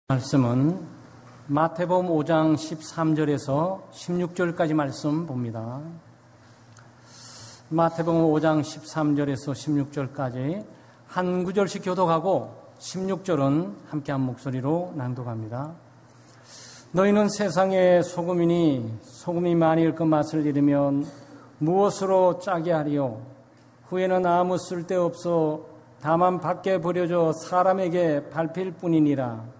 말씀은 마태복음 5장 13절에서 16절까지 말씀 봅니다. 마태복음 5장 13절에서 16절까지 한 구절씩 교독하고 16절은 함께 한 목소리로 낭독합니다. 너희는 세상의 소금이니 소금이 만일 그 맛을 잃으면 무엇으로 짜게 하리요? 후에는 아무 쓸데없어 다만 밖에 버려져 사람에게 밟힐 뿐이니라.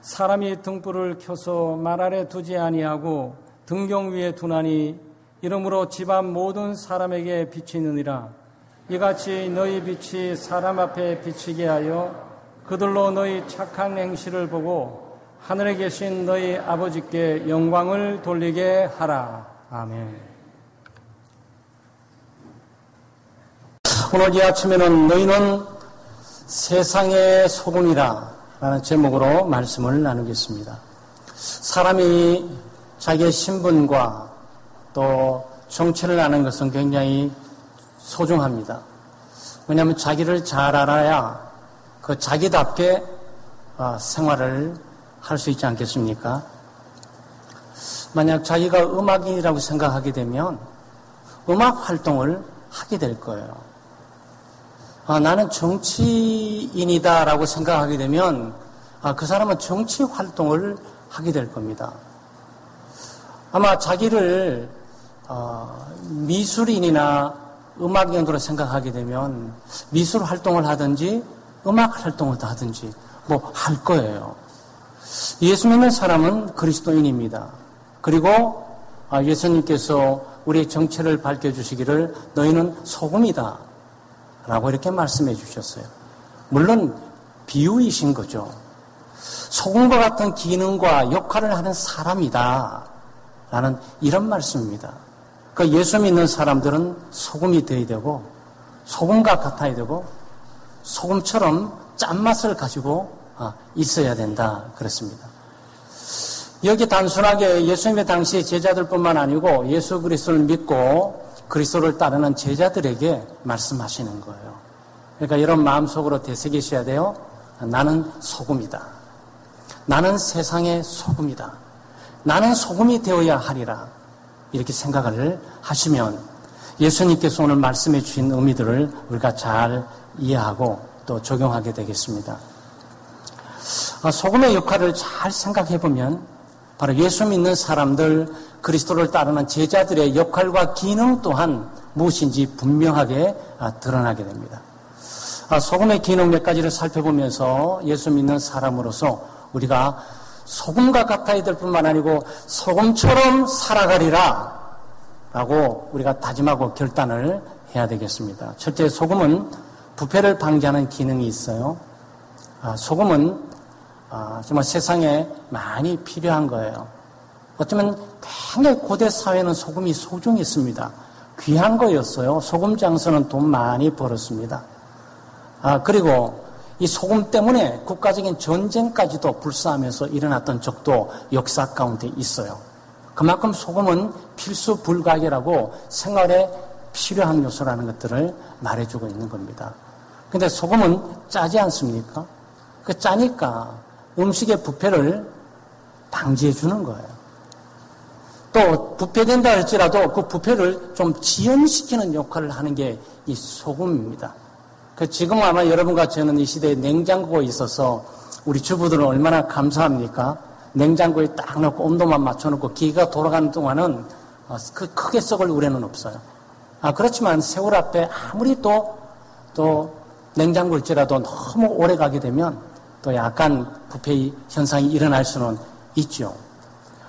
사람이 등불을 켜서 말 아래 두지 아니하고 등경 위에 두나니 이러므로 집안 모든 사람에게 비치느니라. 이같이 너희 빛이 사람 앞에 비치게 하여 그들로 너희 착한 행실을 보고 하늘에 계신 너희 아버지께 영광을 돌리게 하라. 아멘. 오늘 이 아침에는 너희는 세상의 소금이라 라는 제목으로 말씀을 나누겠습니다. 사람이 자기의 신분과 또 정체를 아는 것은 굉장히 소중합니다. 왜냐하면 자기를 잘 알아야 그 자기답게 생활을 할 수 있지 않겠습니까? 만약 자기가 음악인이라고 생각하게 되면 음악 활동을 하게 될 거예요. 나는 정치인이다라고 생각하게 되면 그 사람은 정치 활동을 하게 될 겁니다. 아마 자기를 미술인이나 음악인으로 생각하게 되면 미술 활동을 하든지 음악 활동을 하든지 뭐 할 거예요. 예수 믿는 사람은 그리스도인입니다. 그리고 예수님께서 우리의 정체를 밝혀주시기를 너희는 소금이다 라고 이렇게 말씀해 주셨어요. 물론 비유이신 거죠. 소금과 같은 기능과 역할을 하는 사람이다 라는 이런 말씀입니다. 그러니까 예수 믿는 사람들은 소금이 되어야 되고 소금과 같아야 되고 소금처럼 짠맛을 가지고 있어야 된다 그렇습니다. 여기 단순하게 예수님의 당시 제자들뿐만 아니고 예수 그리스도를 믿고 그리스도를 따르는 제자들에게 말씀하시는 거예요. 그러니까 여러분 마음속으로 되새기셔야 돼요. 나는 소금이다. 나는 세상의 소금이다. 나는 소금이 되어야 하리라. 이렇게 생각을 하시면 예수님께서 오늘 말씀해 주신 의미들을 우리가 잘 이해하고 또 적용하게 되겠습니다. 소금의 역할을 잘 생각해 보면 바로 예수 믿는 사람들, 그리스도를 따르는 제자들의 역할과 기능 또한 무엇인지 분명하게 드러나게 됩니다. 소금의 기능 몇 가지를 살펴보면서 예수 믿는 사람으로서 우리가 소금과 같아야 될 뿐만 아니고 소금처럼 살아가리라 라고 우리가 다짐하고 결단을 해야 되겠습니다. 첫째, 소금은 부패를 방지하는 기능이 있어요. 소금은 정말 세상에 많이 필요한 거예요. 어쩌면 굉장히 고대 사회는 소금이 소중했습니다. 귀한 거였어요. 소금 장수는 돈 많이 벌었습니다. 그리고 이 소금 때문에 국가적인 전쟁까지도 불사하면서 일어났던 적도 역사 가운데 있어요. 그만큼 소금은 필수 불가결하고 생활에 필요한 요소라는 것들을 말해주고 있는 겁니다. 근데 소금은 짜지 않습니까? 그 짜니까 음식의 부패를 방지해 주는 거예요. 또 부패된다 할지라도 그 부패를 좀 지연시키는 역할을 하는 게 이 소금입니다. 지금 아마 여러분과 저는 이 시대에 냉장고가 있어서 우리 주부들은 얼마나 감사합니까? 냉장고에 딱 넣고 온도만 맞춰놓고 기계가 돌아가는 동안은 크게 썩을 우려는 없어요. 그렇지만 세월 앞에 아무리 또 냉장고일지라도 너무 오래 가게 되면 또 약간 부패 현상이 일어날 수는 있죠.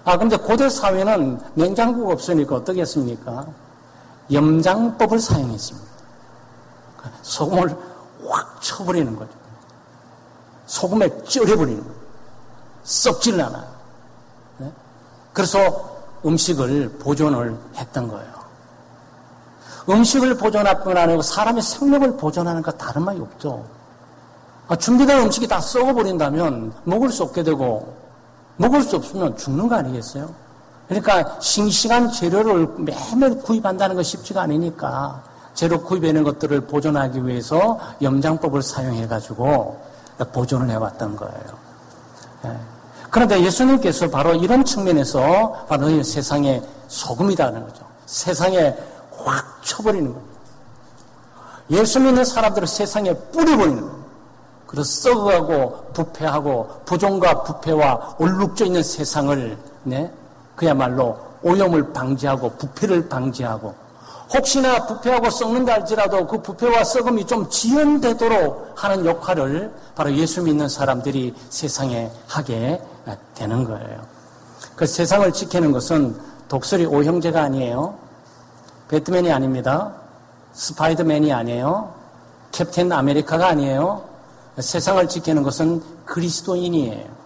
그런데 고대 사회는 냉장고가 없으니까 어떻게 했습니까? 염장법을 사용했습니다. 소금을 확 쳐버리는 거죠. 소금에 쪄려버리는 거예요. 썩질 않아요. 네? 그래서 음식을 보존을 했던 거예요. 음식을 보존할 뿐 아니고 사람의 생명을 보존하는 것 다른 말이 없죠. 준비된 음식이 다 썩어버린다면 먹을 수 없게 되고 먹을 수 없으면 죽는 거 아니겠어요? 그러니까 싱싱한 재료를 매일 구입한다는 거 쉽지가 않으니까 재료 구입하는 것들을 보존하기 위해서 염장법을 사용해가지고 보존을 해왔던 거예요. 그런데 예수님께서 바로 이런 측면에서 바로 세상의 소금이라는 거죠. 세상에 확 쳐버리는 겁니다. 예수 믿는 사람들을 세상에 뿌려버리는 겁니다. 그래서 썩어가고 부패하고 부정과 부패와 얼룩져 있는 세상을 그야말로 오염을 방지하고 부패를 방지하고 혹시나 부패하고 썩는다 할지라도 그 부패와 썩음이 좀 지연되도록 하는 역할을 바로 예수 믿는 사람들이 세상에 하게 되는 거예요. 그 세상을 지키는 것은 독수리 오형제가 아니에요. 배트맨이 아닙니다. 스파이더맨이 아니에요. 캡틴 아메리카가 아니에요. 세상을 지키는 것은 그리스도인이에요.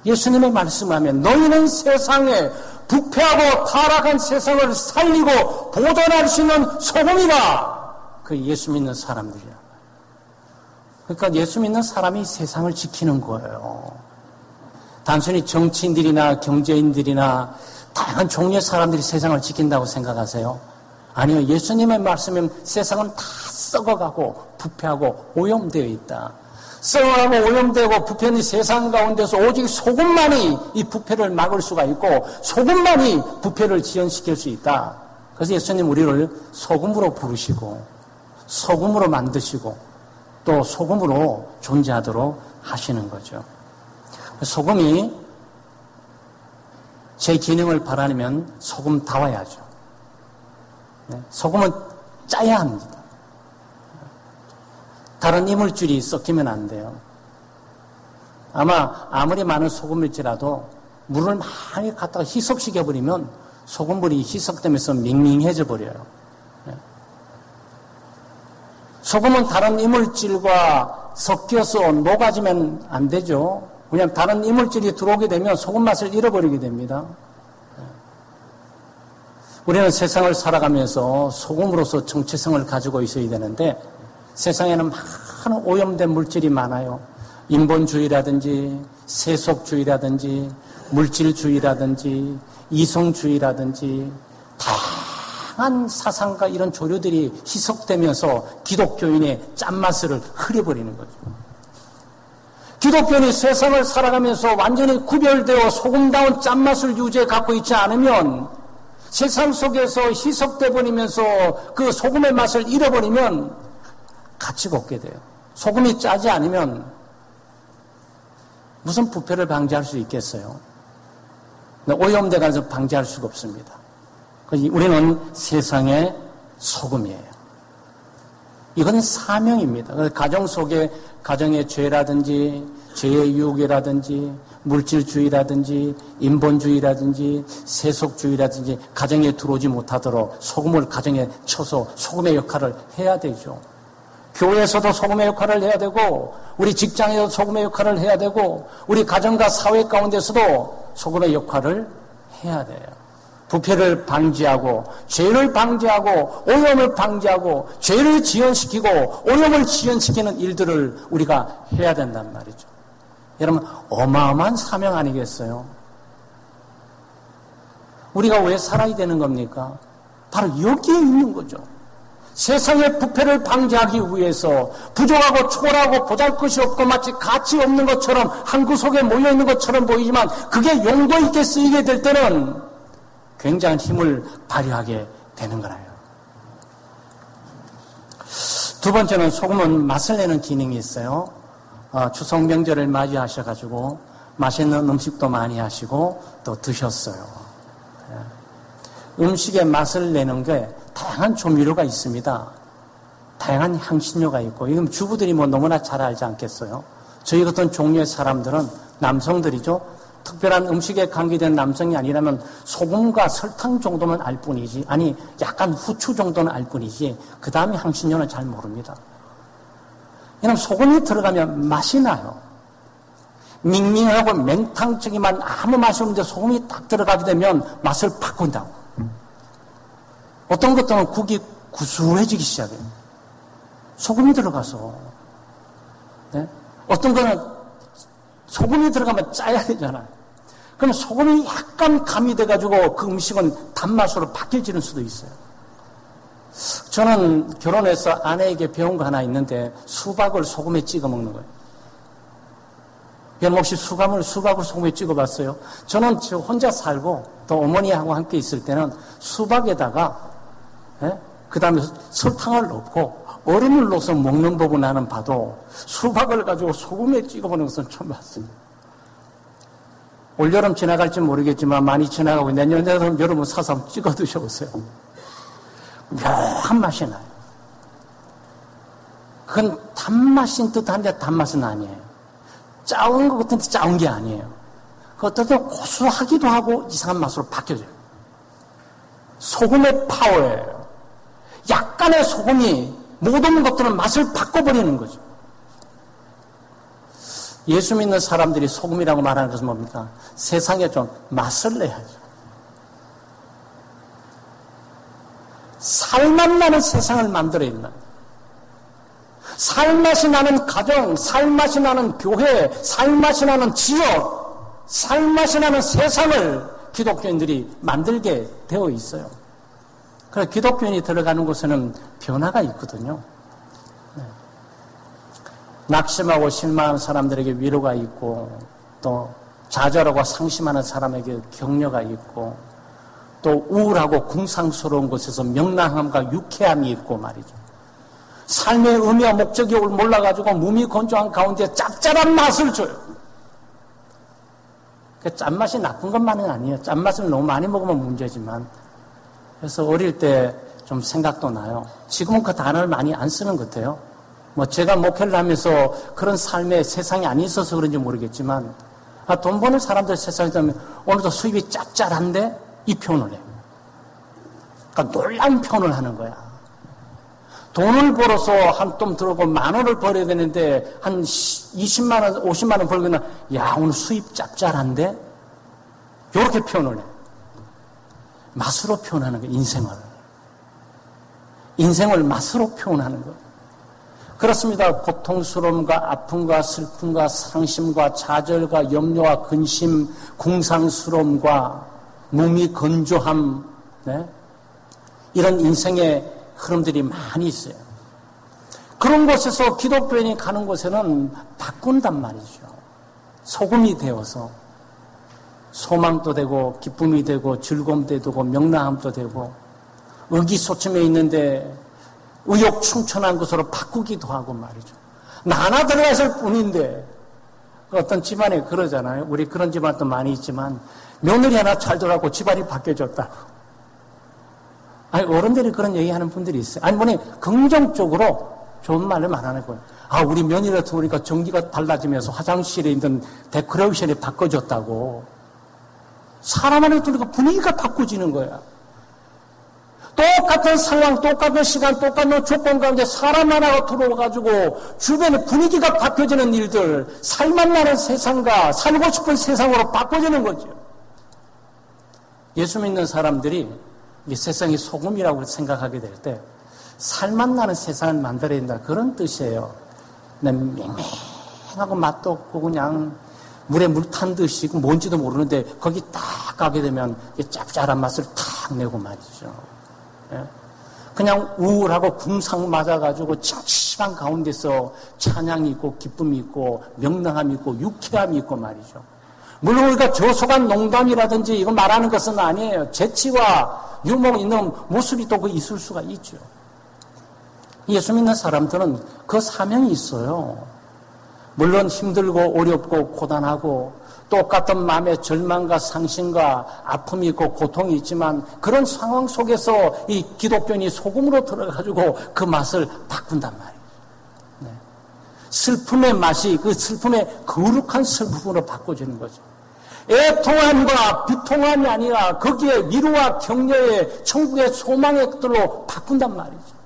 예수님의 말씀하면 너희는 세상에 부패하고 타락한 세상을 살리고 보존할 수 있는 소금이다. 그 예수 믿는 사람들이야. 그러니까 예수 믿는 사람이 세상을 지키는 거예요. 단순히 정치인들이나 경제인들이나 다양한 종류의 사람들이 세상을 지킨다고 생각하세요? 아니요. 예수님의 말씀은 세상은 다 썩어가고 부패하고 오염되어 있다. 썩어가고 오염되고 부패는 세상 가운데서 오직 소금만이 이 부패를 막을 수가 있고 소금만이 부패를 지연시킬 수 있다. 그래서 예수님 우리를 소금으로 부르시고 소금으로 만드시고 또 소금으로 존재하도록 하시는 거죠. 소금이 제 기능을 바라면 소금다워야죠. 소금은 짜야 합니다. 다른 이물질이 섞이면 안 돼요. 아마 아무리 많은 소금일지라도 물을 많이 갖다가 희석시켜버리면 소금물이 희석되면서 밍밍해져 버려요. 소금은 다른 이물질과 섞여서 녹아지면 안 되죠. 그냥 다른 이물질이 들어오게 되면 소금 맛을 잃어버리게 됩니다. 우리는 세상을 살아가면서 소금으로서 정체성을 가지고 있어야 되는데 세상에는 많은 오염된 물질이 많아요. 인본주의라든지 세속주의라든지 물질주의라든지 이성주의라든지 다양한 사상과 이런 조류들이 희석되면서 기독교인의 짠맛을 흐려버리는 거죠. 기독교인이 세상을 살아가면서 완전히 구별되어 소금다운 짠맛을 유지해 갖고 있지 않으면 세상 속에서 희석돼 버리면서 그 소금의 맛을 잃어버리면 가치가 없게 돼요. 소금이 짜지 않으면 무슨 부패를 방지할 수 있겠어요? 오염돼 가서 방지할 수가 없습니다. 우리는 세상의 소금이에요. 이건 사명입니다. 가정 속에 가정의 죄라든지 죄의 유혹이라든지 물질주의라든지 인본주의라든지 세속주의라든지 가정에 들어오지 못하도록 소금을 가정에 쳐서 소금의 역할을 해야 되죠. 교회에서도 소금의 역할을 해야 되고 우리 직장에도 소금의 역할을 해야 되고 우리 가정과 사회 가운데서도 소금의 역할을 해야 돼요. 부패를 방지하고 죄를 방지하고 오염을 방지하고 죄를 지연시키고 오염을 지연시키는 일들을 우리가 해야 된단 말이죠. 여러분 어마어마한 사명 아니겠어요? 우리가 왜 살아야 되는 겁니까? 바로 여기에 있는 거죠. 세상의 부패를 방지하기 위해서 부족하고 초라하고 보잘것이 없고 마치 가치 없는 것처럼 한 구석에 모여있는 것처럼 보이지만 그게 용도 있게 쓰이게 될 때는 굉장한 힘을 발휘하게 되는 거예요. 두 번째는 소금은 맛을 내는 기능이 있어요. 추석 명절을 맞이하셔가지고 맛있는 음식도 많이 하시고 또 드셨어요. 음식의 맛을 내는 게 다양한 조미료가 있습니다. 다양한 향신료가 있고 이건 주부들이 너무나 잘 알지 않겠어요? 저희 같은 종류의 사람들은 남성들이죠. 특별한 음식에 관계된 남성이 아니라면 소금과 설탕 정도만 알 뿐이지 아니 약간 후추 정도는 알 뿐이지 그 다음에 향신료는 잘 모릅니다. 왜냐하면 소금이 들어가면 맛이 나요. 밍밍하고 맹탕적이만 아무 맛이 없는데 소금이 딱 들어가게 되면 맛을 바꾼다고. 어떤 것들은 국이 구수해지기 시작해요. 소금이 들어가서. 네? 어떤 거는 소금이 들어가면 짜야 되잖아요. 그럼 소금이 약간 가미돼가지고 그 음식은 단맛으로 바뀌어지는 수도 있어요. 저는 결혼해서 아내에게 배운 거 하나 있는데 수박을 소금에 찍어 먹는 거예요. 여러분 혹시 수박을 소금에 찍어 봤어요? 저는 혼자 살고 또 어머니하고 함께 있을 때는 수박에다가 그 다음에 설탕을 넣고 얼음을 넣어서 먹는 법은 나는 봐도 수박을 가지고 소금에 찍어 보는 것은 처음 봤어요. 올여름 지나갈지 모르겠지만 많이 지나가고 내년에는 여러분 사서 한번 찍어 드셔보세요. 묘한 맛이 나요. 그건 단맛인 듯한데 단맛은 아니에요. 짜운 것 같은데 짜운 게 아니에요. 그 어떨 때 고소하기도 하고 이상한 맛으로 바뀌어져요. 소금의 파워예요. 약간의 소금이 모든 것들은 맛을 바꿔버리는 거죠. 예수 믿는 사람들이 소금이라고 말하는 것은 뭡니까? 세상에 좀 맛을 내야죠. 살맛 나는 세상을 만들어 있는, 살맛이 나는 가정, 살맛이 나는 교회, 살맛이 나는 지역, 살맛이 나는 세상을 기독교인들이 만들게 되어 있어요. 그래서 기독교인이 들어가는 곳에는 변화가 있거든요. 낙심하고 실망하는 사람들에게 위로가 있고, 또 좌절하고 상심하는 사람에게 격려가 있고, 또 우울하고 궁상스러운 곳에서 명랑함과 유쾌함이 있고 말이죠. 삶의 의미와 목적이 몰라가지고 몸이 건조한 가운데 짭짤한 맛을 줘요. 그 짠맛이 나쁜 것만은 아니에요. 짠맛을 너무 많이 먹으면 문제지만. 그래서 어릴 때 좀 생각도 나요. 지금은 그 단어를 많이 안 쓰는 것 같아요. 뭐 제가 목회를 하면서 그런 삶에 세상에 안 있어서 그런지 모르겠지만, 돈 버는 사람들 세상에 있다면 오늘도 수입이 짭짤한데 이 표현을 해요. 그러니까 놀라운 표현을 하는 거야. 돈을 벌어서 한 돈 들어오고 10,000원을 벌어야 되는데 한 20만 원, 50만 원 벌거나, 야, 오늘 수입 짭짤한데? 이렇게 표현을 해. 맛으로 표현하는 거야, 인생을. 인생을 맛으로 표현하는 거야. 그렇습니다. 고통스러움과 아픔과 슬픔과 상심과 좌절과 염려와 근심, 궁상스러움과 몸이 건조함, 이런 인생의 흐름들이 많이 있어요. 그런 곳에서 기독교인이 가는 곳에는 바꾼단 말이죠. 소금이 되어서 소망도 되고 기쁨이 되고 즐거움도 되고 명랑함도 되고 의기소침해 있는데 의욕충천한 것으로 바꾸기도 하고 말이죠. 나 하나 들어갔을 뿐인데, 어떤 집안에 그러잖아요. 우리 그런 집안도 많이 있지만 며느리 하나 잘 들어가고 집안이 바뀌어졌다고. 아니, 어른들이 그런 얘기하는 분들이 있어요. 아니, 뭐니 긍정적으로 좋은 말을 말하는 거예요. 아, 우리 며느리가 들어오니까 전기가 달라지면서 화장실에 있는 데코레이션이 바꿔졌다고. 사람 안에 들어오니까 분위기가 바꿔지는 거야. 똑같은 상황, 똑같은 시간, 똑같은 조건 가운데 사람 하나가 들어와가지고 주변의 분위기가 바뀌어지는 일들, 살맛 나는 세상과 살고 싶은 세상으로 바꿔지는 거죠. 예수 믿는 사람들이 이 세상이 소금이라고 생각하게 될 때 살맛 나는 세상을 만들어야 된다, 그런 뜻이에요. 맹맹하고 맛도 없고 그냥 물에 물 탄 듯이 뭔지도 모르는데 거기 딱 가게 되면 짭짤한 맛을 탁 내고 말이죠. 그냥 우울하고 궁상 맞아가지고 침침한 가운데서 찬양이 있고 기쁨이 있고 명랑함이 있고 유쾌함이 있고 말이죠. 물론 우리가 저속한 농담이라든지 이거 말하는 것은 아니에요. 재치와 유머 있는 모습이 또 있을 수가 있죠. 예수 믿는 사람들은 그 사명이 있어요. 물론 힘들고 어렵고 고단하고 똑같은 마음의 절망과 상심과 아픔이 있고 고통이 있지만 그런 상황 속에서 이 기독교인이 소금으로 들어가지고 그 맛을 바꾼단 말이에요. 네. 슬픔의 맛이 그 슬픔의 거룩한 슬픔으로 바꿔지는 거죠. 애통함과 비통함이 아니라 거기에 위로와 격려의 천국의 소망의 것들로 바꾼단 말이죠.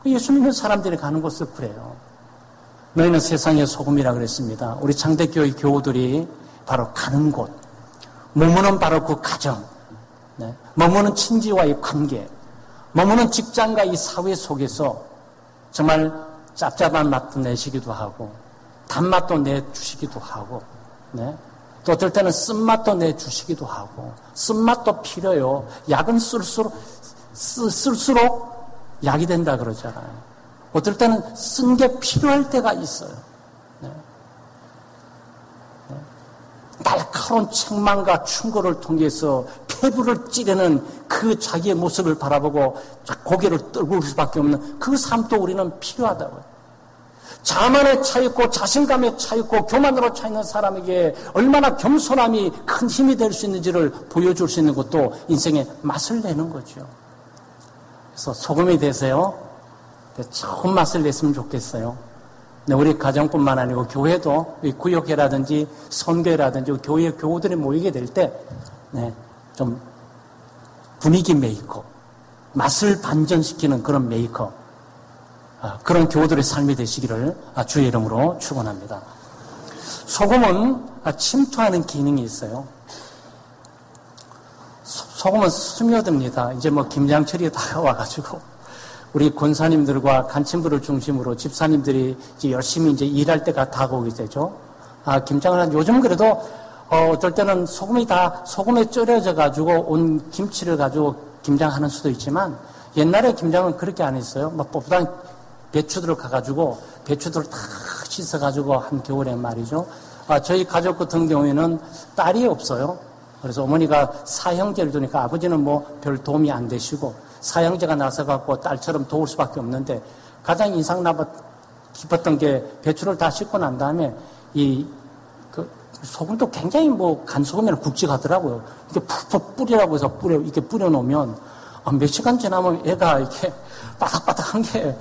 예수 믿는 사람들이 가는 곳을 그래요. 너희는 세상의 소금이라 그랬습니다. 우리 장대교회 교우들이 바로 가는 곳, 머무는 바로 그 가정, 머무는 친지와의 관계, 머무는 직장과 이 사회 속에서 정말 짭짭한 맛도 내시기도 하고 단맛도 내주시기도 하고, 또 어떨 때는 쓴맛도 내주시기도 하고, 쓴맛도 필요해요. 약은 쓸수록 약이 된다 그러잖아요. 어떨 때는 쓴 게 필요할 때가 있어요. 네. 네. 날카로운 책망과 충고를 통해서 폐부를 찌르는 그 자기의 모습을 바라보고 고개를 떨굴 수밖에 없는 그 삶도 우리는 필요하다고요. 자만에 차있고 자신감에 차있고 교만으로 차있는 사람에게 얼마나 겸손함이 큰 힘이 될 수 있는지를 보여줄 수 있는 것도 인생의 맛을 내는 거죠. 그래서 소금에 대해서요, 좋은 맛을 냈으면 좋겠어요. 우리 가정뿐만 아니고 교회도 구역회라든지 선교회라든지 교회 교우들이 모이게 될 때 좀 분위기 메이커, 맛을 반전시키는 그런 메이커, 그런 교우들의 삶이 되시기를 주의 이름으로 축원합니다. 소금은 침투하는 기능이 있어요. 소금은 스며듭니다. 이제 김장철이 다가와가지고 우리 권사님들과 간친부를 중심으로 집사님들이 이제 열심히 이제 일할 때가 다가오게 되죠. 김장을 요즘 그래도 어떨 때는 소금에 쪄려져 가지고 온 김치를 가지고 김장하는 수도 있지만 옛날에 김장은 그렇게 안 했어요. 보단 배추들을 가가지고 배추들을 다 씻어가지고 한 겨울에 말이죠. 저희 가족 같은 경우에는 딸이 없어요. 그래서 어머니가 사형제를 두니까 아버지는 별 도움이 안 되시고 사형제가 나서갖고 딸처럼 도울 수밖에 없는데 가장 인상 깊었던 게 배추를 다 씻고 난 다음에 소금도 굉장히 간소금이랑 굵직하더라고요. 이렇게 푹푹 뿌리라고 해서 이렇게 뿌려놓으면 몇 시간 지나면 애가 이렇게 바닥바닥한 게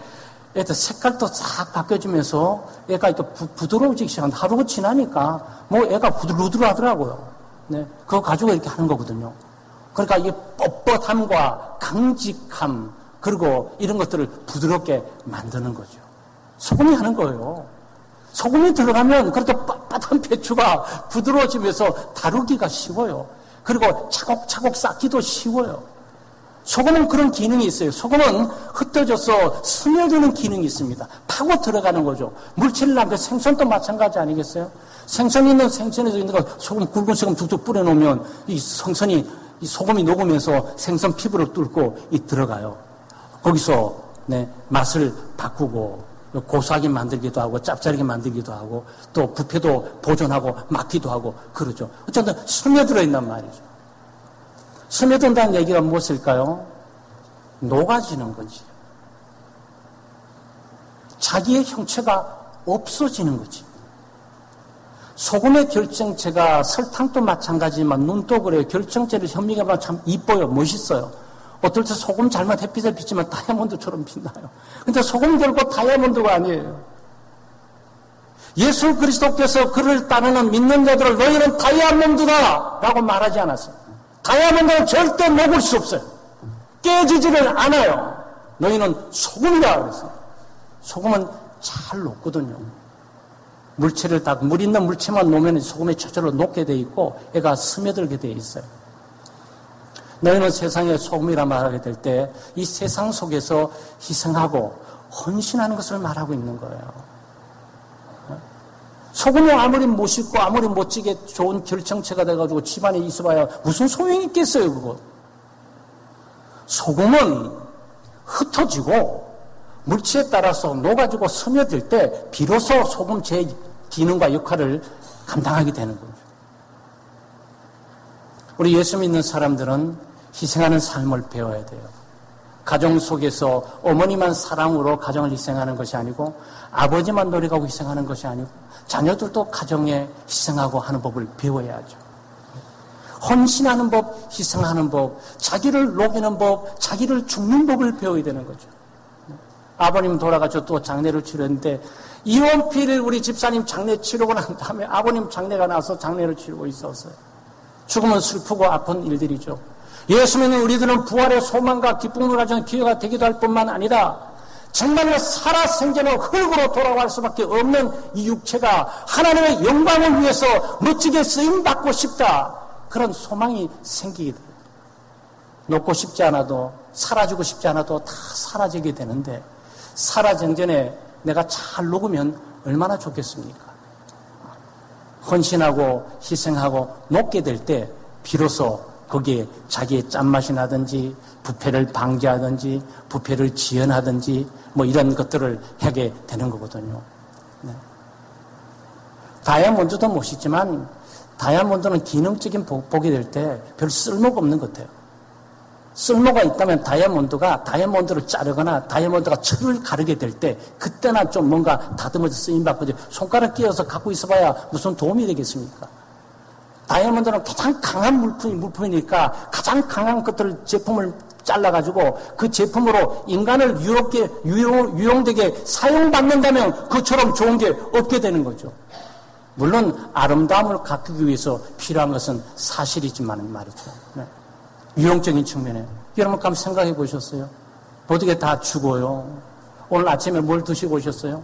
애들 색깔도 싹 바뀌어지면서 애가 이렇게 부드러워지기 시작한다. 하루가 지나니까 애가 부들부들 하더라고요. 네. 그거 가지고 이렇게 하는 거거든요. 그러니까 이 뻣뻣함과 강직함, 그리고 이런 것들을 부드럽게 만드는 거죠. 소금이 하는 거예요. 소금이 들어가면 그렇게 빳빳한 배추가 부드러워지면서 다루기가 쉬워요. 그리고 차곡차곡 쌓기도 쉬워요. 소금은 그런 기능이 있어요. 소금은 흩어져서 스며드는 기능이 있습니다. 파고 들어가는 거죠. 물질을 남겨 생선도 마찬가지 아니겠어요? 생선이 있는 생선에서 있는 거 굵은 소금 툭툭 뿌려놓으면 이 소금이 녹으면서 생선 피부를 뚫고 들어가요. 거기서 맛을 바꾸고 고소하게 만들기도 하고 짭짤하게 만들기도 하고 또 부패도 보존하고 막기도 하고 그러죠. 어쨌든 스며들어 있단 말이죠. 스며든다는 얘기가 무엇일까요? 녹아지는 거지. 자기의 형체가 없어지는 거지. 소금의 결정체가 설탕도 마찬가지지만 눈도 그래요. 결정체를 현미가 보면 참 이뻐요. 멋있어요. 어떨 때 소금 잘못 햇빛을 비치면 다이아몬드처럼 빛나요. 근데 소금 결국 다이아몬드가 아니에요. 예수 그리스도께서 그를 따르는 믿는 자들을 너희는 다이아몬드다 라고 말하지 않았어요. 다이아몬드는 절대 녹을 수 없어요. 깨지지를 않아요. 너희는 소금이다 그랬어요. 소금은 잘 녹거든요. 물체를 물 있는 물체만 놓으면 소금이 저절로 녹게 돼 있고 애가 스며들게 돼 있어요. 너희는 세상의 소금이라 말하게 될 때 이 세상 속에서 희생하고 헌신하는 것을 말하고 있는 거예요. 소금이 아무리 멋있고 아무리 멋지게 좋은 결정체가 돼가지고 집안에 있어봐야 무슨 소용이 있겠어요, 그거. 소금은 흩어지고 물체에 따라서 녹아지고 스며들 때 비로소 소금 제 기능과 역할을 감당하게 되는 거죠. 우리 예수 믿는 사람들은 희생하는 삶을 배워야 돼요. 가정 속에서 어머니만 사랑으로 가정을 희생하는 것이 아니고 아버지만 노력하고 희생하는 것이 아니고 자녀들도 가정에 희생하고 하는 법을 배워야죠. 헌신하는 법, 희생하는 법, 자기를 녹이는 법, 자기를 죽는 법을 배워야 되는 거죠. 아버님 돌아가서 또 장례를 치렀는데 이원필 우리 집사님 장례 치르고 난 다음에 아버님 장례가 나서 장례를 치르고 있었어요. 죽으면 슬프고 아픈 일들이죠. 예수 믿는 우리들은 부활의 소망과 기쁨을 가지는 기회가 되기도 할 뿐만 아니라 정말로 살아 생전에 흙으로 돌아갈 수밖에 없는 이 육체가 하나님의 영광을 위해서 멋지게 쓰임받고 싶다. 그런 소망이 생기게 돼요. 놓고 싶지 않아도 사라지고 싶지 않아도 다 사라지게 되는데 사라진 전에 내가 잘 녹으면 얼마나 좋겠습니까? 헌신하고 희생하고 녹게 될 때 비로소 거기에 자기의 짠맛이 나든지 부패를 방지하든지 부패를 지연하든지 뭐 이런 것들을 하게 되는 거거든요. 네. 다이아몬드도 멋있지만 다이아몬드는 기능적인 복이 될 때 별 쓸모가 없는 것 같아요. 쓸모가 있다면 다이아몬드를 자르거나 다이아몬드가 철을 가르게 될 때 그때나 좀 뭔가 다듬어서 쓰임받거든요. 손가락 끼워서 갖고 있어봐야 무슨 도움이 되겠습니까? 다이아몬드는 가장 강한 물품이니까 가장 강한 것들을 제품을 잘라가지고 그 제품으로 인간을 유용되게 사용받는다면 그처럼 좋은 게 없게 되는 거죠. 물론 아름다움을 갖기 위해서 필요한 것은 사실이지만 말이죠. 네. 유용적인 측면에 여러분 한번 생각해 보셨어요? 모든 게 다 죽어요. 오늘 아침에 뭘 드시고 오셨어요?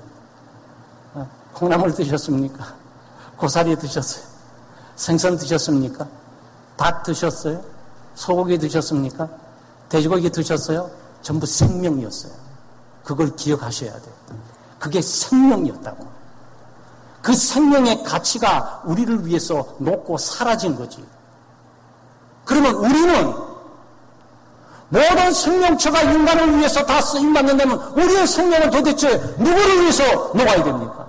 콩나물 드셨습니까? 고사리 드셨어요? 생선 드셨습니까? 닭 드셨어요? 소고기 드셨습니까? 돼지고기 드셨어요? 전부 생명이었어요. 그걸 기억하셔야 돼요. 그게 생명이었다고. 그 생명의 가치가 우리를 위해서 녹고 사라진 거지. 그러면 우리는 모든 생명체가 인간을 위해서 다 쓰임받는다면 우리의 생명은 도대체 누구를 위해서 녹아야 됩니까?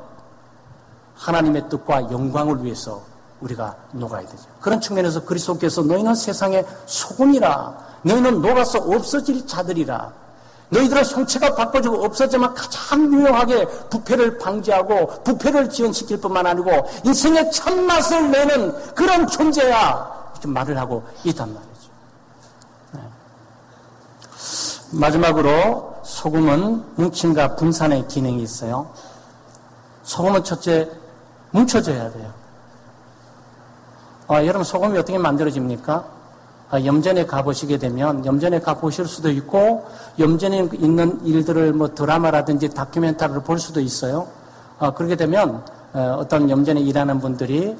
하나님의 뜻과 영광을 위해서 우리가 녹아야 되죠. 그런 측면에서 그리스도께서 너희는 세상의 소금이라, 너희는 녹아서 없어질 자들이라, 너희들의 형체가 바꿔지고 없어지면 가장 유용하게 부패를 방지하고 부패를 지연시킬 뿐만 아니고 인생의 참맛을 내는 그런 존재야, 이렇게 말을 하고 있단 말이죠. 네. 마지막으로 소금은 뭉침과 분산의 기능이 있어요. 소금은 첫째 뭉쳐져야 돼요. 여러분 소금이 어떻게 만들어집니까? 염전에 가보시게 되면 염전에 가보실 수도 있고 염전에 있는 일들을 뭐 드라마라든지 다큐멘터리를 볼 수도 있어요. 그렇게 되면 어떤 염전에 일하는 분들이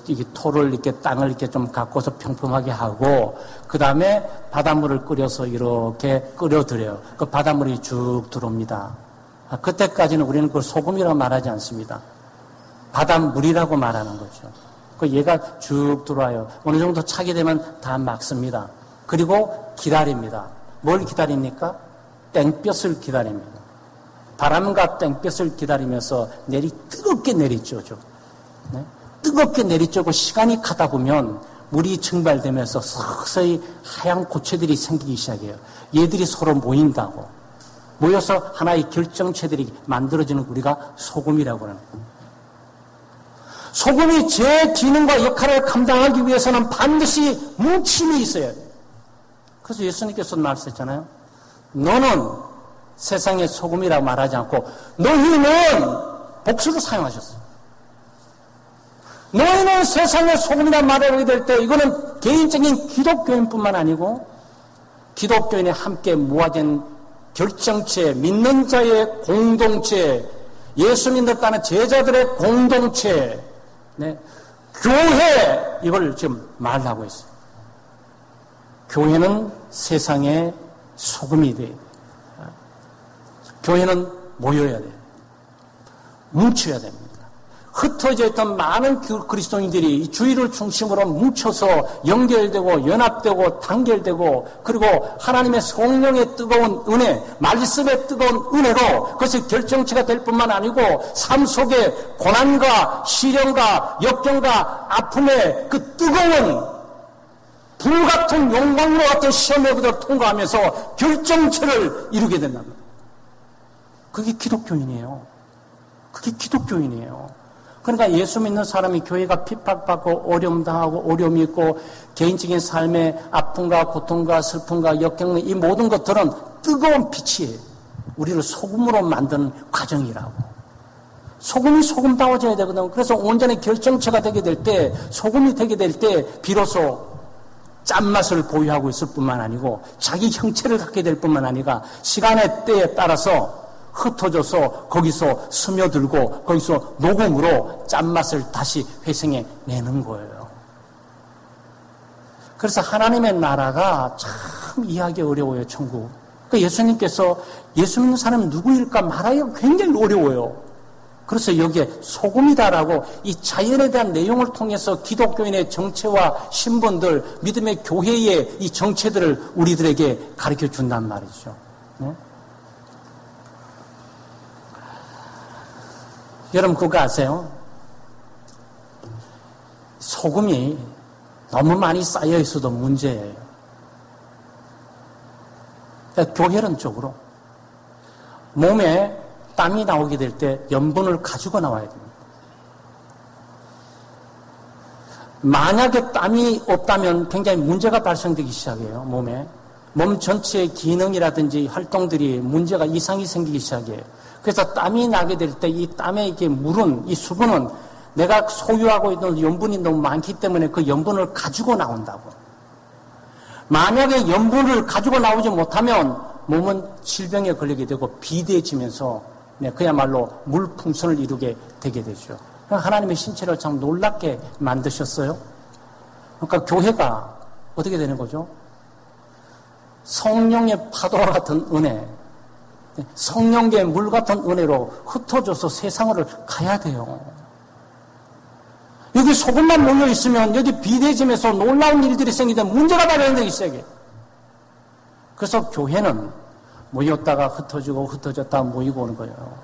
이게 토를 이렇게 땅을 이렇게 좀 갖고서 평평하게 하고 그 다음에 바닷물을 끓여서 이렇게 끓여드려요. 그 바닷물이 쭉 들어옵니다. 그때까지는 우리는 그걸 소금이라고 말하지 않습니다. 바닷물이라고 말하는 거죠. 그 얘가 쭉 들어와요. 어느 정도 차게 되면 다 막습니다. 그리고 기다립니다. 뭘 기다립니까? 땡볕을 기다립니다. 바람과 땡볕을 기다리면서 뜨겁게 내리쬐죠. 네? 뜨겁게 내리쬐고 시간이 가다 보면 물이 증발되면서 서서히 하얀 고체들이 생기기 시작해요. 얘들이 서로 모인다고. 모여서 하나의 결정체들이 만들어지는 우리가 소금이라고 하는 거예요. 소금이 제 기능과 역할을 감당하기 위해서는 반드시 뭉침이 있어야 돼요. 그래서 예수님께서 말씀했잖아요. 너는 세상의 소금이라고 말하지 않고 너희는 복수를 사용하셨어요. 너희는 세상의 소금이라고 말하게 될 때 이거는 개인적인 기독교인뿐만 아니고 기독교인이 함께 모아진 결정체, 믿는 자의 공동체, 예수 믿는다는 제자들의 공동체, 네. 교회, 이걸 지금 말하고 있어요. 교회는 세상의 소금이 돼야 돼요. 교회는 모여야 돼요. 뭉쳐야 됩니다. 흩어져 있던 많은 그리스도인들이 주의를 중심으로 뭉쳐서 연결되고 연합되고 단결되고 그리고 하나님의 성령의 뜨거운 은혜, 말씀의 뜨거운 은혜로 그것이 결정체가 될 뿐만 아니고 삶 속에 고난과 시련과 역경과 아픔의 그 뜨거운 불같은 용광로 같은 시험을 통과하면서 결정체를 이루게 된답니다. 그게 기독교인이에요. 그게 기독교인이에요. 그러니까 예수 믿는 사람이 교회가 핍박받고 어려움 당하고 어려움이 있고 개인적인 삶의 아픔과 고통과 슬픔과 역경 이 모든 것들은 뜨거운 빛이에요. 우리를 소금으로 만드는 과정이라고. 소금이 소금다워져야 되거든. 그래서 온전히 결정체가 되게 될 때 소금이 되게 될 때 비로소 짠맛을 보유하고 있을 뿐만 아니고 자기 형체를 갖게 될 뿐만 아니라 시간의 때에 따라서 흩어져서 거기서 스며들고 거기서 녹음으로 짠맛을 다시 회생해 내는 거예요. 그래서 하나님의 나라가 참 이해하기 어려워요. 천국. 그러니까 예수님께서 예수 믿는 사람은 누구일까 말하기가 굉장히 어려워요. 그래서 여기에 소금이다라고 이 자연에 대한 내용을 통해서 기독교인의 정체와 신분들, 믿음의 교회의 이 정체들을 우리들에게 가르쳐 준단 말이죠. 네? 여러분 그거 아세요? 소금이 너무 많이 쌓여 있어도 문제예요. 그러니까 교회론적으로 몸에 땀이 나오게 될 때 염분을 가지고 나와야 됩니다. 만약에 땀이 없다면 굉장히 문제가 발생되기 시작해요. 몸 전체의 기능이라든지 활동들이 문제가 이상이 생기기 시작해요. 그래서 땀이 나게 될 때 이 땀에 이게 물은, 이 수분은 내가 소유하고 있는 염분이 너무 많기 때문에 그 염분을 가지고 나온다고. 만약에 염분을 가지고 나오지 못하면 몸은 질병에 걸리게 되고 비대해지면서 그야말로 물풍선을 이루게 되게 되죠. 하나님의 신체를 참 놀랍게 만드셨어요. 그러니까 교회가 어떻게 되는 거죠? 성령의 파도와 같은 은혜, 성령의 물 같은 은혜로 흩어져서 세상을 가야 돼요. 여기 소금만 모여 있으면 여기 비대해지면서 놀라운 일들이 생기면 문제가 발생되기 시작해요. 그래서 교회는 모였다가 흩어지고 흩어졌다가 모이고 오는 거예요.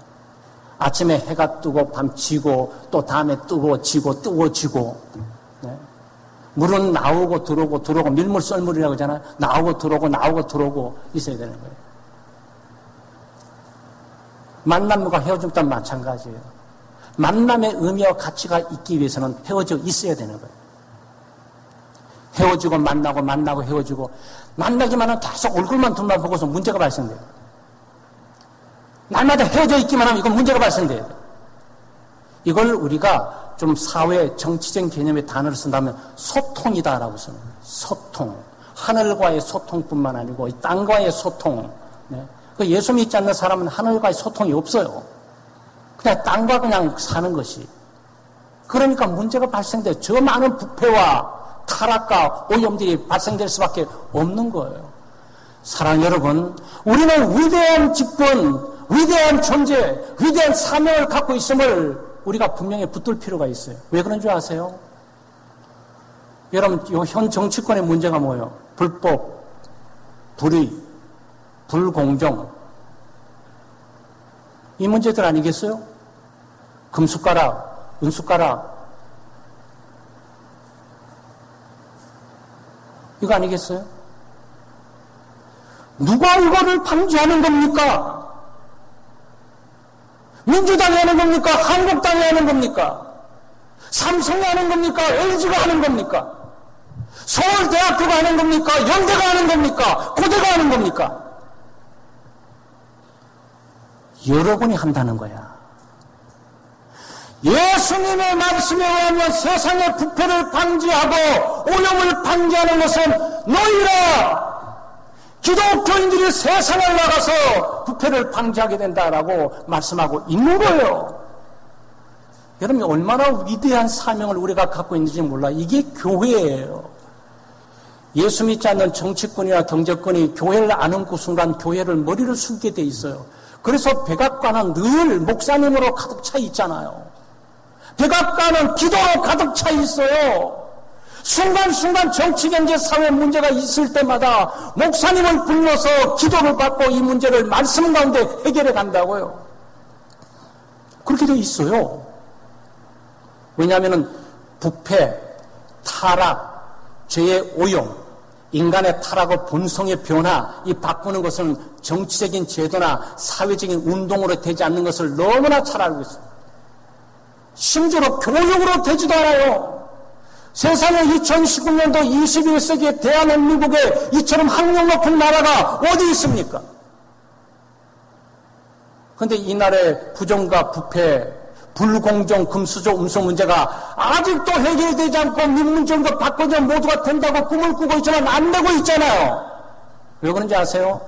아침에 해가 뜨고 밤 지고 또 다음에 뜨고 지고 뜨고 지고. 네. 물은 나오고 들어오고 밀물 썰물이라고 하잖아요. 나오고 들어오고 있어야 되는 거예요. 만남과 헤어짐도 마찬가지예요. 만남의 의미와 가치가 있기 위해서는 헤어져 있어야 되는 거예요. 헤어지고 만나고 헤어지고 만나기만 하면 계속 얼굴만 둘만 보고서 문제가 발생돼요. 날마다 헤어져 있기만 하면 이건 문제가 발생돼요. 이걸 우리가 좀 사회 정치적인 개념의 단어를 쓴다면 소통이다라고 쓰는 거예요. 소통. 하늘과의 소통뿐만 아니고 이 땅과의 소통. 네. 예수 믿지 않는 사람은 하늘과의 소통이 없어요. 그냥 땅과 그냥 사는 것이. 그러니까 문제가 발생돼요. 저 많은 부패와 타락과 오염들이 발생될 수밖에 없는 거예요. 사랑하는 여러분, 우리는 위대한 직분, 위대한 존재, 위대한 사명을 갖고 있음을 우리가 분명히 붙들 필요가 있어요. 왜 그런 줄 아세요? 여러분, 현 정치권의 문제가 뭐예요? 불법, 불의, 불공정. 이 문제들 아니겠어요? 금숟가락, 은숟가락. 이거 아니겠어요? 누가 이거를 방지하는 겁니까? 민주당이 하는 겁니까? 한국당이 하는 겁니까? 삼성이 하는 겁니까? LG가 하는 겁니까? 서울대학교가 하는 겁니까? 연대가 하는 겁니까? 고대가 하는 겁니까? 여러분이 한다는 거야. 예수님의 말씀에 의하면 세상의 부패를 방지하고 오염을 방지하는 것은 너희라. 기독교인들이 세상을 나가서 부패를 방지하게 된다라고 말씀하고 있는 거예요. 여러분 얼마나 위대한 사명을 우리가 갖고 있는지 몰라. 이게 교회예요. 예수 믿지 않는 정치권이나 경제권이 교회를 아는 그 순간 교회를 머리를 숙이게 돼 있어요. 그래서 백악관은 늘 목사님으로 가득 차 있잖아요. 백악관은 기도로 가득 차 있어요. 순간순간 정치, 경제, 사회 문제가 있을 때마다 목사님을 불러서 기도를 받고 이 문제를 말씀 가운데 해결해 간다고요. 그렇게 돼 있어요. 왜냐하면 부패, 타락, 죄의 오용, 인간의 타락과 본성의 변화, 이 바꾸는 것은 정치적인 제도나 사회적인 운동으로 되지 않는 것을 너무나 잘 알고 있어요. 심지어 교육으로 되지도 않아요. 세상에 2019년도 21세기의 대한민국에 이처럼 학력 높은 나라가 어디 있습니까? 그런데 이 나라의 부정과 부패, 불공정, 금수저, 음수 문제가 아직도 해결되지 않고 민문정도 바꿔서 모두가 된다고 꿈을 꾸고 있지만 안 되고 있잖아요. 왜 그런지 아세요?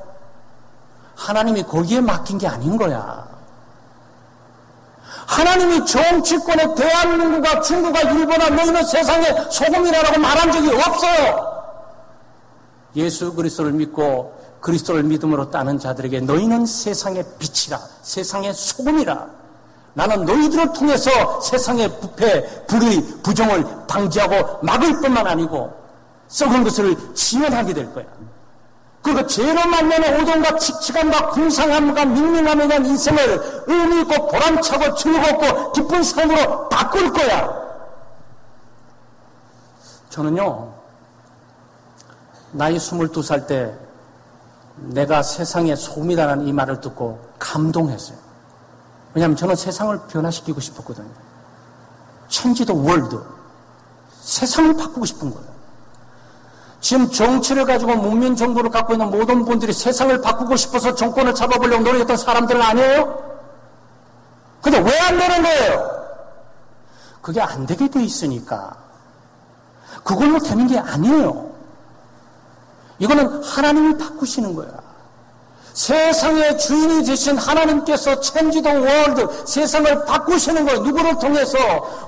하나님이 거기에 맡긴 게 아닌 거야. 하나님이 정치권에 대한민국과 중국과 일본과 너희는 세상의 소금이라고 말한 적이 없어요. 예수 그리스도를 믿고 그리스도를 믿음으로 따는 자들에게 너희는 세상의 빛이라, 세상의 소금이라 나는 너희들을 통해서 세상의 부패, 불의, 부정을 방지하고 막을 뿐만 아니고 썩은 것을 지원하게 될 거야. 그리고 죄로 만나는 오동과 칙칙함과 궁상함과 밍밍함에 대한 인생을 의미 있고 보람차고 즐겁고 기쁜 삶으로 바꿀 거야. 저는요, 나이 22살 때 내가 세상의 소금이라는 이 말을 듣고 감동했어요. 왜냐하면 저는 세상을 변화시키고 싶었거든요. Change the world. 세상을 바꾸고 싶은 거예요. 지금 정치를 가지고 문민 정부를 갖고 있는 모든 분들이 세상을 바꾸고 싶어서 정권을 잡아보려고 노력했던 사람들은 아니에요? 근데 왜 안 되는 거예요? 그게 안 되게 돼 있으니까. 그걸로 되는 게 아니에요. 이거는 하나님이 바꾸시는 거야. 세상의 주인이 되신 하나님께서 Change the world, 세상을 바꾸시는 거예요. 누구를 통해서?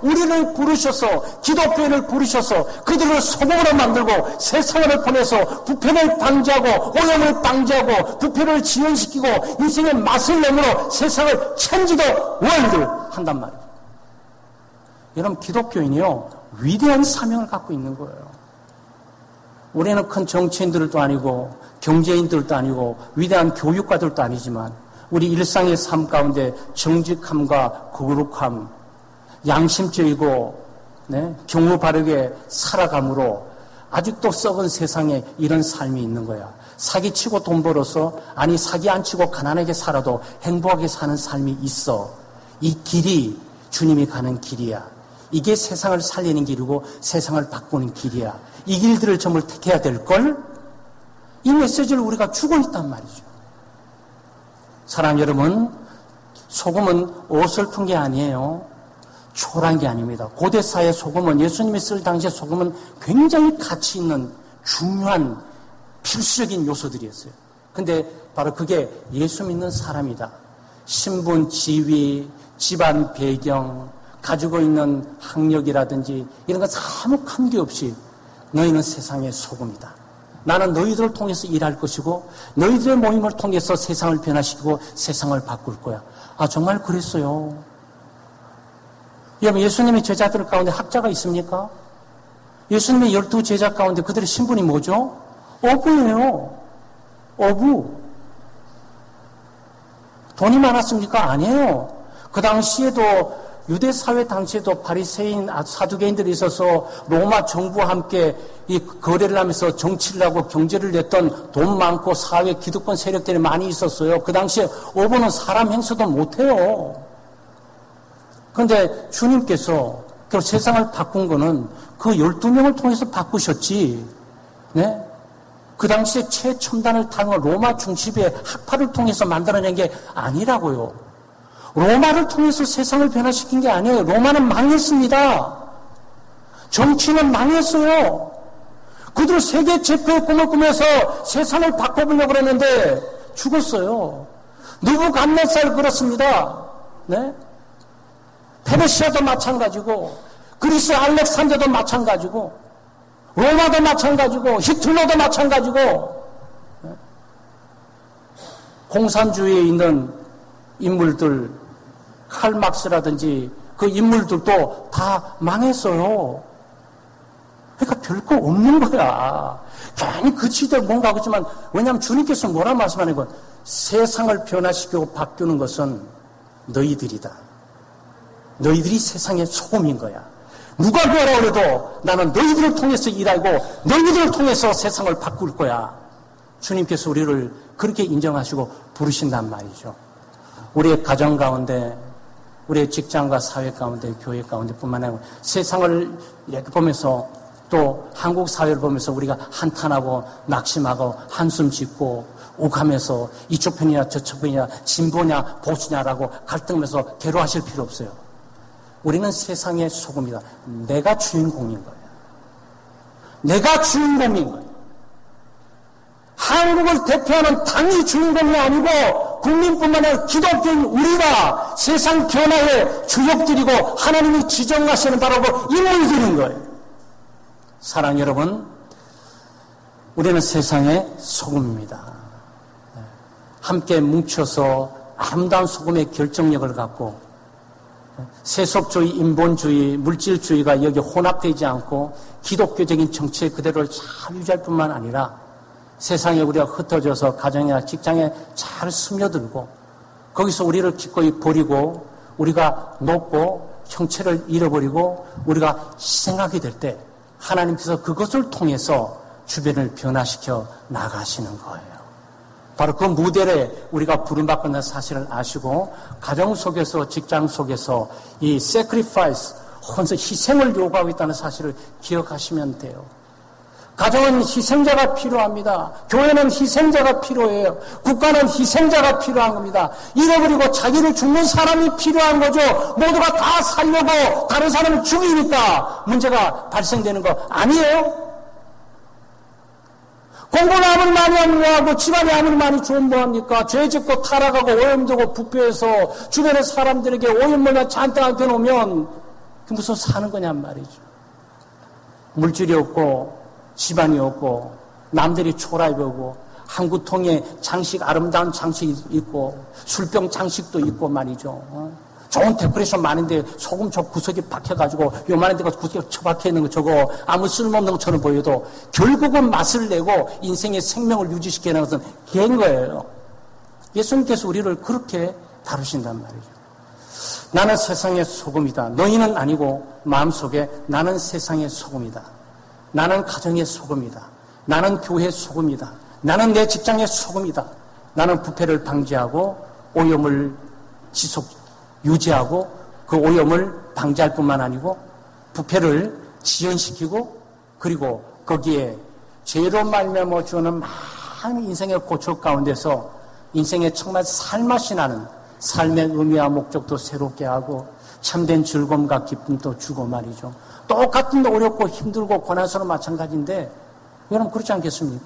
우리를 부르셔서, 기독교인을 부르셔서 그들을 소금으로 만들고 세상을 보내서 부패를 방지하고 오염을 방지하고 부패를 지연시키고 인생의 맛을 내므로 세상을 Change the world 한단 말이에요. 여러분, 기독교인이요, 위대한 사명을 갖고 있는 거예요. 우리는 큰 정치인들도 아니고 경제인들도 아니고 위대한 교육가들도 아니지만 우리 일상의 삶 가운데 정직함과 거룩함, 양심적이고 경우 바르게 살아감으로 아직도 썩은 세상에 이런 삶이 있는 거야. 사기치고 돈 벌어서, 아니 사기 안 치고 가난하게 살아도 행복하게 사는 삶이 있어. 이 길이 주님이 가는 길이야. 이게 세상을 살리는 길이고 세상을 바꾸는 길이야. 이 길들을 정말 택해야 될걸? 이 메시지를 우리가 주고 있단 말이죠. 사랑하는 여러분, 소금은 어설픈 게 아니에요. 초라한 게 아닙니다. 고대사의 소금은, 예수님이 쓸 당시의 소금은 굉장히 가치 있는 중요한 필수적인 요소들이었어요. 근데 바로 그게 예수 믿는 사람이다. 신분, 지위, 집안 배경, 가지고 있는 학력이라든지 이런 거 아무 관계없이 너희는 세상의 소금이다. 나는 너희들을 통해서 일할 것이고 너희들의 모임을 통해서 세상을 변화시키고 세상을 바꿀 거야. 아, 정말 그랬어요. 여러분, 예수님의 제자들 가운데 학자가 있습니까? 예수님의 12 제자 가운데 그들의 신분이 뭐죠? 어부예요. 어부. 돈이 많았습니까? 아니에요. 그 당시에도 유대 사회 당시에도 바리새인 사두개인들이 있어서 로마 정부와 함께 이 거래를 하면서 정치를 하고 경제를 냈던 돈 많고 사회 기득권 세력들이 많이 있었어요. 그 당시에 어부는 사람 행세도 못해요. 그런데 주님께서 그 세상을 바꾼 거는 그 12명을 통해서 바꾸셨지. 네? 그 당시에 최첨단을 타는 로마 중심의 학파를 통해서 만들어낸 게 아니라고요. 로마를 통해서 세상을 변화시킨 게 아니에요. 로마는 망했습니다. 정치는 망했어요. 그들은 세계 제패의 꿈을 꾸면서 세상을 바꿔보려고 그랬는데 죽었어요. 느부갓네살 그렇습니다. 네? 페르시아도 마찬가지고, 그리스 알렉산더도 마찬가지고, 로마도 마찬가지고, 히틀러도 마찬가지고, 네? 공산주의에 있는 인물들, 칼막스라든지 그 인물들도 다 망했어요. 그러니까 별거 없는 거야. 괜히 그 시대에 뭔가 하겠지만, 왜냐하면 주님께서 뭐라 말씀하는 건 세상을 변화시키고 바꾸는 것은 너희들이다. 너희들이 세상의 소금인 거야. 누가 뭐라 그래도 나는 너희들을 통해서 일하고 너희들을 통해서 세상을 바꿀 거야. 주님께서 우리를 그렇게 인정하시고 부르신단 말이죠. 우리의 가정 가운데, 우리의 직장과 사회 가운데, 교회 가운데 뿐만 아니라 세상을 이렇게 보면서 또 한국 사회를 보면서 우리가 한탄하고 낙심하고 한숨 짓고 욱하면서 이쪽 편이냐 저쪽 편이냐 진보냐 보수냐라고 갈등하면서 괴로워하실 필요 없어요. 우리는 세상의 소금이다. 내가 주인공인 거예요. 내가 주인공인 거예요. 한국을 대표하는 당이 주인공이 아니고 국민뿐만 아니라 기독교인 우리가 세상 변화의 주역들이고 하나님이 지정하시는 바로 그 인물들인 거예요. 사랑 여러분, 우리는 세상의 소금입니다. 함께 뭉쳐서 아름다운 소금의 결정력을 갖고 세속주의, 인본주의, 물질주의가 여기 혼합되지 않고 기독교적인 정치의 그대로를 잘 유지할 뿐만 아니라 세상에 우리가 흩어져서 가정이나 직장에 잘 스며들고 거기서 우리를 기꺼이 버리고 우리가 높고 형체를 잃어버리고 우리가 희생하게 될 때 하나님께서 그것을 통해서 주변을 변화시켜 나가시는 거예요. 바로 그 무대에 우리가 부름받고 있는 사실을 아시고 가정 속에서 직장 속에서 이 sacrifice, 혼자 희생을 요구하고 있다는 사실을 기억하시면 돼요. 가정은 희생자가 필요합니다. 교회는 희생자가 필요해요. 국가는 희생자가 필요한 겁니다. 잃어버리고 자기를 죽는 사람이 필요한 거죠. 모두가 다 살려고 다른 사람을 죽이니까 문제가 발생되는 거 아니에요? 공부를 아무리 많이 하고 집안이 아무리 많이 좋은 뭐합니까? 죄 짓고 타락하고 오염되고 부패해서 주변의 사람들에게 오염물만 잔뜩 안겨놓으면 그 무슨 사는 거냔 말이죠. 물질이 없고 집안이 없고 남들이 초라해 보고 한 구통에 장식, 아름다운 장식이 있고 술병 장식도 있고 말이죠. 좋은 데코레이션 많은데 소금 저 구석에 박혀가지고 요만한 데가 구석에 처박혀 있는 거 저거 아무 쓸모없는 것처럼 보여도 결국은 맛을 내고 인생의 생명을 유지시키는 것은 개인 거예요. 예수님께서 우리를 그렇게 다루신단 말이죠. 나는 세상의 소금이다. 너희는 아니고 마음속에 나는 세상의 소금이다. 나는 가정의 소금이다. 나는 교회의 소금이다. 나는 내 직장의 소금이다. 나는 부패를 방지하고 오염을 유지하고 그 오염을 방지할 뿐만 아니고 부패를 지연시키고 그리고 거기에 죄로 말미암아 주는 많은 인생의 고초 가운데서 인생에 정말 살맛이 나는 삶의 의미와 목적도 새롭게 하고 참된 즐거움과 기쁨도 주고 말이죠. 똑같은 어렵고 힘들고 고난스러운 마찬가지인데 여러분 그렇지 않겠습니까?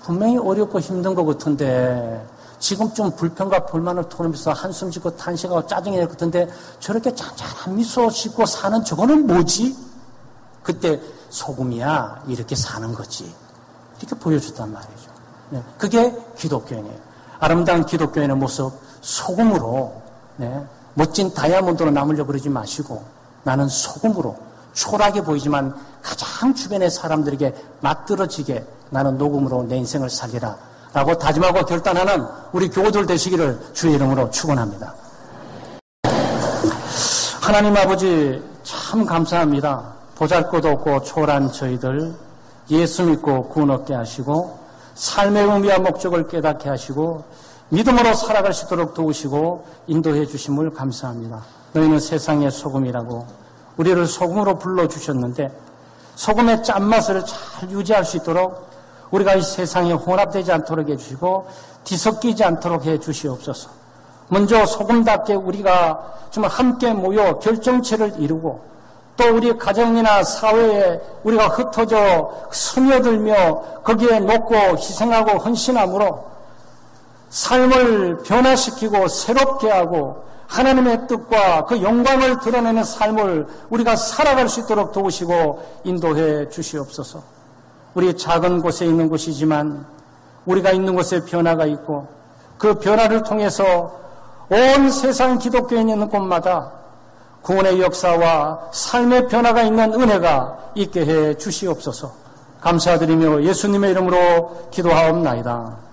분명히 어렵고 힘든 것 같은데 지금 좀 불평과 불만을 토로면서 한숨 짓고 탄식하고 짜증이 날 것 같은데 저렇게 짠짠한 미소 짓고 사는 저거는 뭐지? 그때 소금이야 이렇게 사는 거지. 이렇게 보여줬단 말이죠. 네, 그게 기독교인이에요. 아름다운 기독교인의 모습 소금으로 멋진 다이아몬드로 남으려고 그러지 마시고 나는 소금으로 초라하게 보이지만 가장 주변의 사람들에게 맞들어지게 나는 녹음으로 내 인생을 살리라 라고 다짐하고 결단하는 우리 교우들 되시기를 주의 이름으로 축원합니다. 하나님 아버지 참 감사합니다. 보잘것 없고 초라한 저희들 예수 믿고 구원 얻게 하시고 삶의 의미와 목적을 깨닫게 하시고 믿음으로 살아갈 수 있도록 도우시고 인도해 주심을 감사합니다. 너희는 세상의 소금이라고 우리를 소금으로 불러주셨는데 소금의 짠맛을 잘 유지할 수 있도록 우리가 이 세상에 혼합되지 않도록 해주시고 뒤섞이지 않도록 해주시옵소서. 먼저 소금답게 우리가 정말 함께 모여 결정체를 이루고 또 우리 가정이나 사회에 우리가 흩어져 스며들며 거기에 녹고 희생하고 헌신함으로 삶을 변화시키고 새롭게 하고 하나님의 뜻과 그 영광을 드러내는 삶을 우리가 살아갈 수 있도록 도우시고 인도해 주시옵소서. 우리 작은 곳에 있는 곳이지만 우리가 있는 곳에 변화가 있고 그 변화를 통해서 온 세상 기독교인이 있는 곳마다 구원의 역사와 삶의 변화가 있는 은혜가 있게 해 주시옵소서. 감사드리며 예수님의 이름으로 기도하옵나이다.